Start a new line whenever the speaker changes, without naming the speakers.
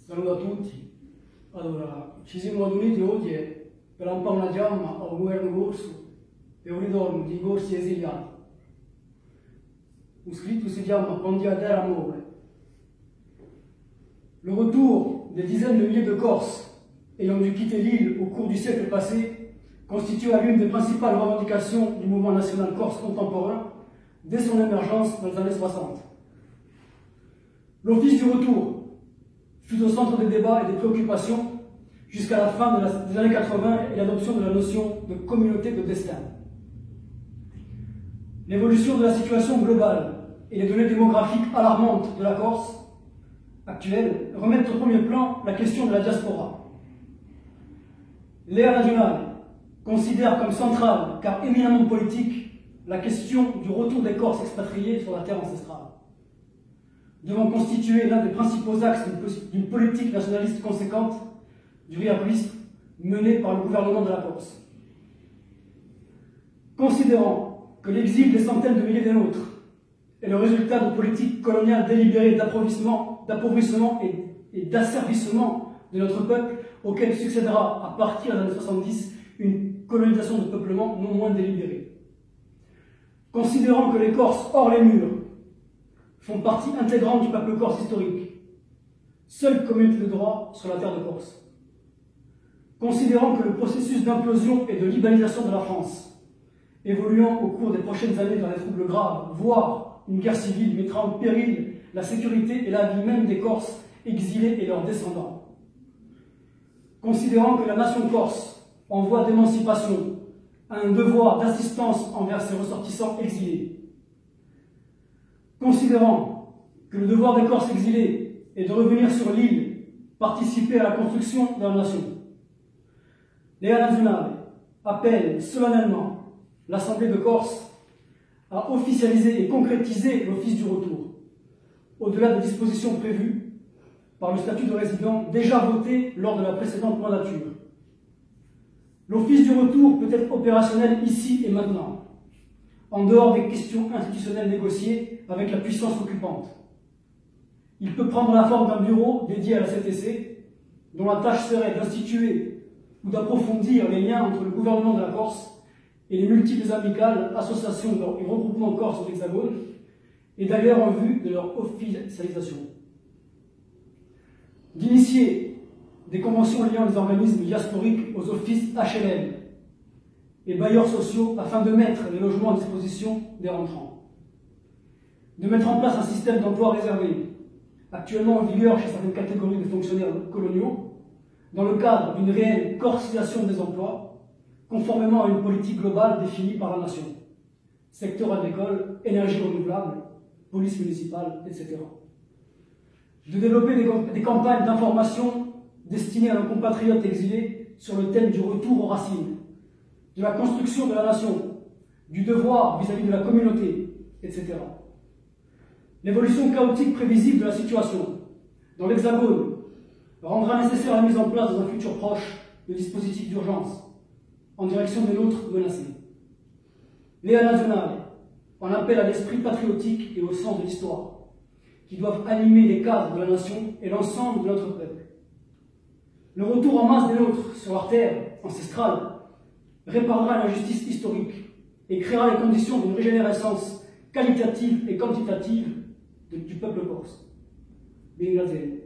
Saluto a tutti. Allora, ci siamo riuniti oggi per lanciare una fiamma al governo corso e un ritorno di corsi esiliati. Un scritto si chiama Candidater à mort. Le retour des dizaines de milliers de Corses ayant dû quitter l'île au cours du siècle passé constitua l'une des principales revendications du mouvement national corse contemporain dès son émergence dans les années 60. L'office du retour fut au centre des débats et des préoccupations jusqu'à la fin des années 80 et l'adoption de la notion de communauté de destin. L'évolution de la situation globale et les données démographiques alarmantes de la Corse actuelle remettent au premier plan la question de la diaspora. L'EA Nazionale considère comme centrale, car éminemment politique, la question du retour des Corses expatriés sur la terre ancestrale, devant constituer l'un des principaux axes d'une politique nationaliste conséquente du réaprisme menée par le gouvernement de la Corse. Considérant que l'exil des centaines de milliers des nôtres est le résultat de politiques coloniales délibérées d'appauvrissement et d'asservissement de notre peuple, auquel succédera à partir des années 70 une colonisation de peuplement non moins délibérée. Considérant que les Corses hors les murs font partie intégrante du peuple corse historique, seule communauté de droit sur la terre de Corse. Considérant que le processus d'implosion et de libéralisation de la France, évoluant au cours des prochaines années vers des troubles graves, voire une guerre civile, mettra en péril la sécurité et la vie même des Corses exilés et leurs descendants. Considérant que la nation corse, en voie d'émancipation, a un devoir d'assistance envers ses ressortissants exilés. Considérant que le devoir des Corses exilés est de revenir sur l'île, participer à la construction de la nation, l'EA Nazionale appelle solennellement l'Assemblée de Corse à officialiser et concrétiser l'office du retour, au-delà des dispositions prévues par le statut de résident déjà voté lors de la précédente mandature. L'office du retour peut être opérationnel ici et maintenant, en dehors des questions institutionnelles négociées avec la puissance occupante. Il peut prendre la forme d'un bureau dédié à la CTC, dont la tâche serait d'instituer ou d'approfondir les liens entre le gouvernement de la Corse et les multiples amicales, associations et regroupements corse de l'Hexagone, et d'ailleurs en vue de leur officialisation. D'initier des conventions liant les organismes diasporiques aux offices HLM et bailleurs sociaux afin de mettre les logements à disposition des rentrants. De mettre en place un système d'emploi réservé, actuellement en vigueur chez certaines catégories de fonctionnaires coloniaux, dans le cadre d'une réelle corsicisation des emplois, conformément à une politique globale définie par la nation. Secteur agricole, énergie renouvelable, police municipale, etc. De développer des campagnes d'information destinées à nos compatriotes exilés sur le thème du retour aux racines, de la construction de la nation, du devoir vis-à-vis de la communauté, etc. L'évolution chaotique prévisible de la situation dans l'Hexagone rendra nécessaire la mise en place dans un futur proche de dispositifs d'urgence en direction des nôtres menacés. L'EA Nazionale en appelle à l'esprit patriotique et au sens de l'histoire, qui doivent animer les cadres de la nation et l'ensemble de notre peuple. Le retour en masse des nôtres sur leur terre ancestrale réparera l'injustice historique et créera les conditions d'une régénérescence qualitative et quantitative du peuple corse. Bien, grazie.